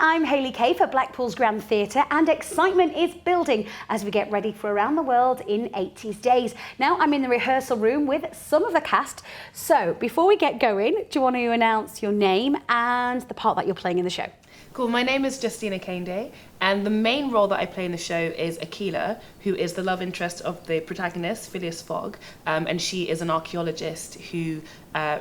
I'm Hayley Kay for Blackpool's Grand Theatre, and excitement is building as we get ready for Around the World in 80s Days. Now I'm in the rehearsal room with some of the cast. So before we get going, do you want to announce your name and the part that you're playing in the show? Cool, my name is Justina, and the main role that I play in the show is Aida, who is the love interest of the protagonist, Phileas Fogg, and she is an archaeologist who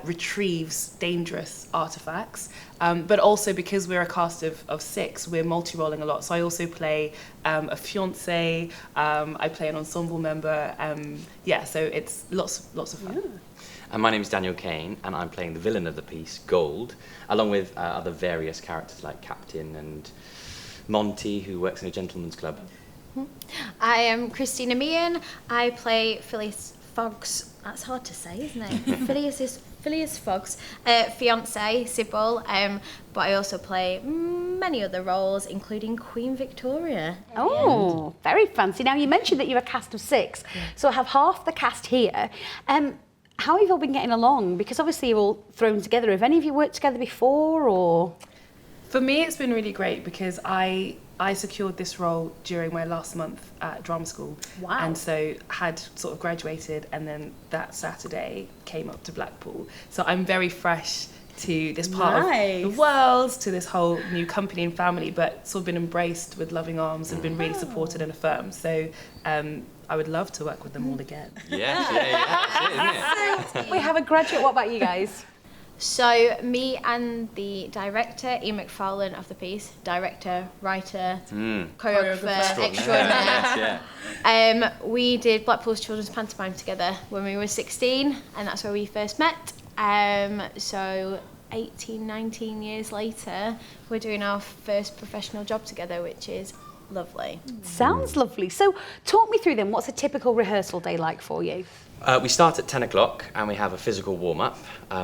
retrieves dangerous artifacts. But also, because we're a cast of 6, we're multi-rolling a lot. So I also play a fiancé, I play an ensemble member. Yeah, so it's lots of fun. Yeah. And my name is Daniel Kane, and I'm playing the villain of the piece, Gold, along with other various characters like Captain and Monty, who works in a gentleman's club. I am Christina Meehan. I play Phileas Fogg's, that's hard to say, isn't it? Phileas Fogg's fiancée, Sybil, but I also play many other roles, including Queen Victoria. Oh, very fancy. Now, you mentioned that you're a cast of 6, so I have half the cast here. How have you all been getting along? Because obviously you're all thrown together. Have any of you worked together before, or...? For me, it's been really great because I secured this role during my last month at drama school. Wow. And so had sort of graduated, and then that Saturday came up to Blackpool. So I'm very fresh to this part of the world, to this whole new company and family, but sort of been embraced with loving arms and been really supported and affirmed. So I would love to work with them all again. Yeah, We have a graduate. What about you guys? So me and the director, Ian McFarlane of the piece, director, writer, choreographer, extraordinaire. We did Blackpool's Children's Pantomime together when we were 16, and that's where we first met. So 18, 19 years later, we're doing our first professional job together, which is lovely. Sounds lovely. So talk me through then, what's a typical rehearsal day like for you? We start at 10 o'clock and we have a physical warm-up,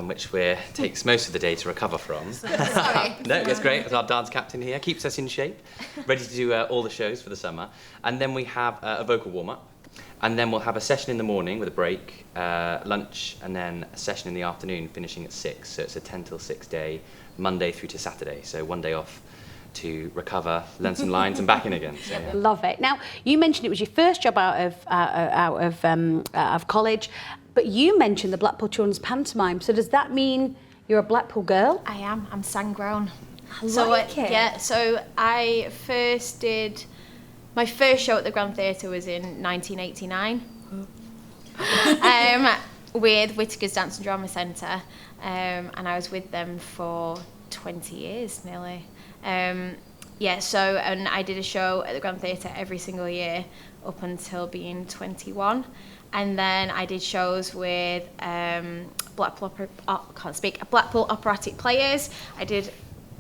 which takes most of the day to recover from. Sorry. No, it's great. As our dance captain here, keeps us in shape, ready to do all the shows for the summer. And then we have a vocal warm-up. And then we'll have a session in the morning with a break, lunch, and then a session in the afternoon finishing at 6. So it's a 10 till 6 day, Monday through to Saturday. So one day off to recover, learn some lines, and back in again. So, yeah. Love it. Now, you mentioned it was your first job out of college, but you mentioned the Blackpool Children's Pantomime. So does that mean you're a Blackpool girl? I am. I'm sang-grown. I like it. Yeah, so I first did... My first show at the Grand Theatre was in 1989 with Whittaker's Dance and Drama Centre, and I was with them for 20 years nearly. And I did a show at the Grand Theatre every single year up until being 21, and then I did shows with Blackpool Operatic Players. I did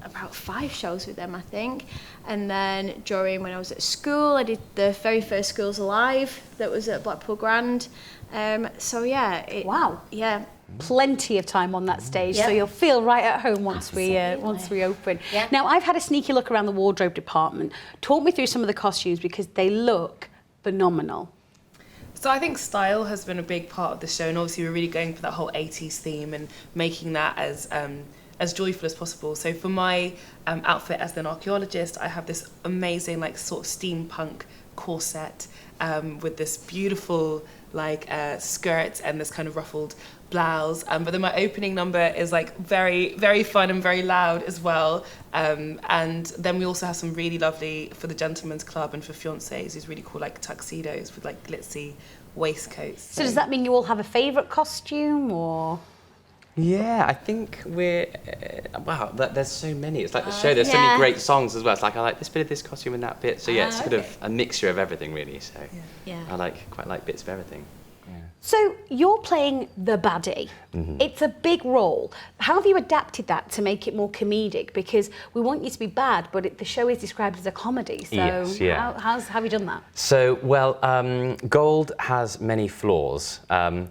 about 5 shows with them, I think. And then when I was at school, I did the very first Schools Alive that was at Blackpool Grand. Wow. Yeah. Plenty of time on that stage, so you'll feel right at home once we open. Yeah. Now, I've had a sneaky look around the wardrobe department. Talk me through some of the costumes because they look phenomenal. So I think style has been a big part of the show, and obviously we're really going for that whole 80s theme and making that as joyful as possible. So for my outfit as an archaeologist, I have this amazing sort of steampunk corset with this beautiful skirt and this kind of ruffled blouse. But then my opening number is very, very fun and very loud as well. And then we also have some really lovely, for the gentleman's club and for fiancés, these really cool tuxedos with glitzy waistcoats. So does that mean you all have a favourite costume, or...? Yeah, I think we're... wow, there's so many. It's like the show, there's so many great songs as well. It's I like this bit of this costume and that bit. So yeah, it's sort of a mixture of everything, really. So I quite like bits of everything. Yeah. So you're playing the baddie. Mm-hmm. It's a big role. How have you adapted that to make it more comedic? Because we want you to be bad, but the show is described as a comedy. So yes, yeah. how have you done that? So, Gold has many flaws. So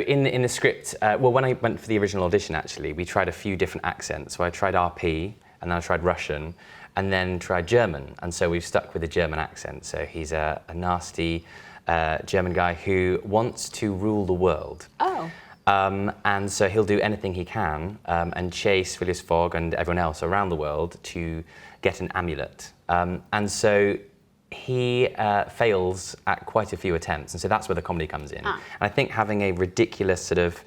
in the script, when I went for the original audition, actually, we tried a few different accents. So I tried RP, and then I tried Russian, and then tried German. And so we've stuck with the German accent. So he's a nasty German guy who wants to rule the world. Oh. And so he'll do anything he can and chase Phileas Fogg and everyone else around the world to get an amulet. And so he fails at quite a few attempts, and so that's where the comedy comes in. And I think having a ridiculous sort of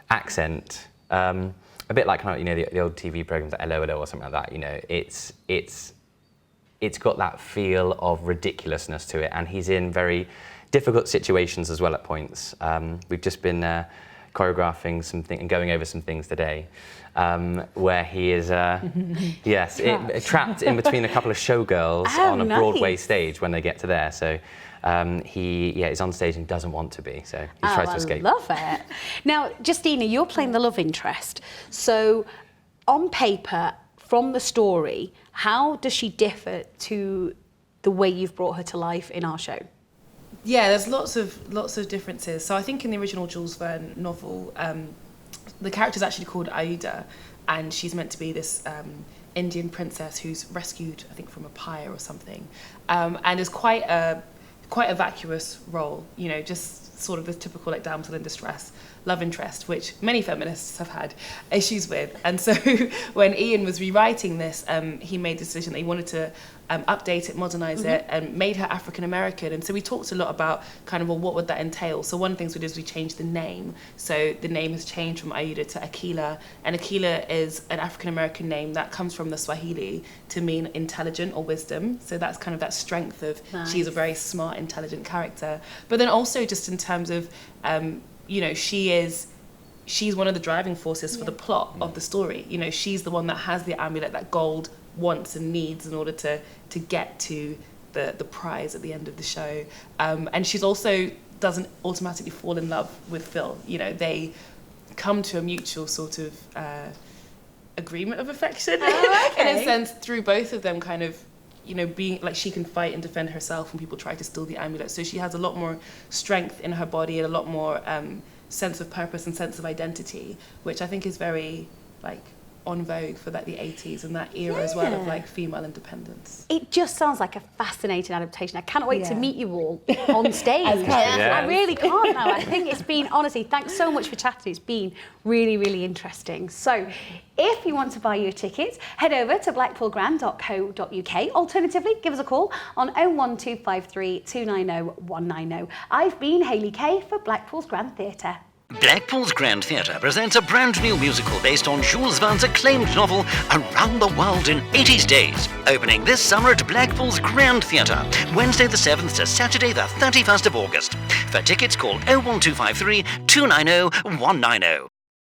accent, a bit like kind of, the old TV programs like Hello Hello or something like that. It's got that feel of ridiculousness to it, and he's in very difficult situations as well at points. We've just been choreographing something and going over some things today, where he is, trapped in between a couple of showgirls on a Broadway stage when they get to there. So he's on stage and doesn't want to be, so he tries to escape. I love it. Now, Justina, you're playing the love interest. So on paper, from the story, how does she differ to the way you've brought her to life in our show? Yeah, there's lots of differences. So I think in the original Jules Verne novel, the character's actually called Aida, and she's meant to be this Indian princess who's rescued, I think, from a pyre or something, and is quite a vacuous role. Just sort of the typical like damsel in distress love interest, which many feminists have had issues with. And so when Ian was rewriting this, he made the decision that he wanted to update it, modernize it, and made her African American. And so we talked a lot about kind of, well, what would that entail? So one of the things we did is we changed the name. So the name has changed from Aida to Akila, and Akila is an African American name that comes from the Swahili to mean intelligent or wisdom. So that's kind of that strength of she's a very smart, intelligent character. But then also just in terms of she's one of the driving forces for the plot of the story. She's the one that has the amulet that Gold wants and needs in order to get to the prize at the end of the show. And she's also doesn't automatically fall in love with Phil. They come to a mutual sort of agreement of affection in a sense through both of them kind of being like, she can fight and defend herself when people try to steal the amulet. So she has a lot more strength in her body and a lot more sense of purpose and sense of identity, which I think is very on vogue for the 80s and that era as well of female independence. It just sounds like a fascinating adaptation. I cannot wait to meet you all on stage. I really can't now. I think it's been, honestly, thanks so much for chatting. It's been really, really interesting. So if you want to buy your tickets, head over to blackpoolgrand.co.uk. Alternatively, give us a call on 01253 290 190. I've been Hayley Kay for Blackpool's Grand Theatre. Blackpool's Grand Theatre presents a brand new musical based on Jules Verne's acclaimed novel Around the World in 80 Days, opening this summer at Blackpool's Grand Theatre, Wednesday the 7th to Saturday the 31st of August. For tickets, call 01253 290 190.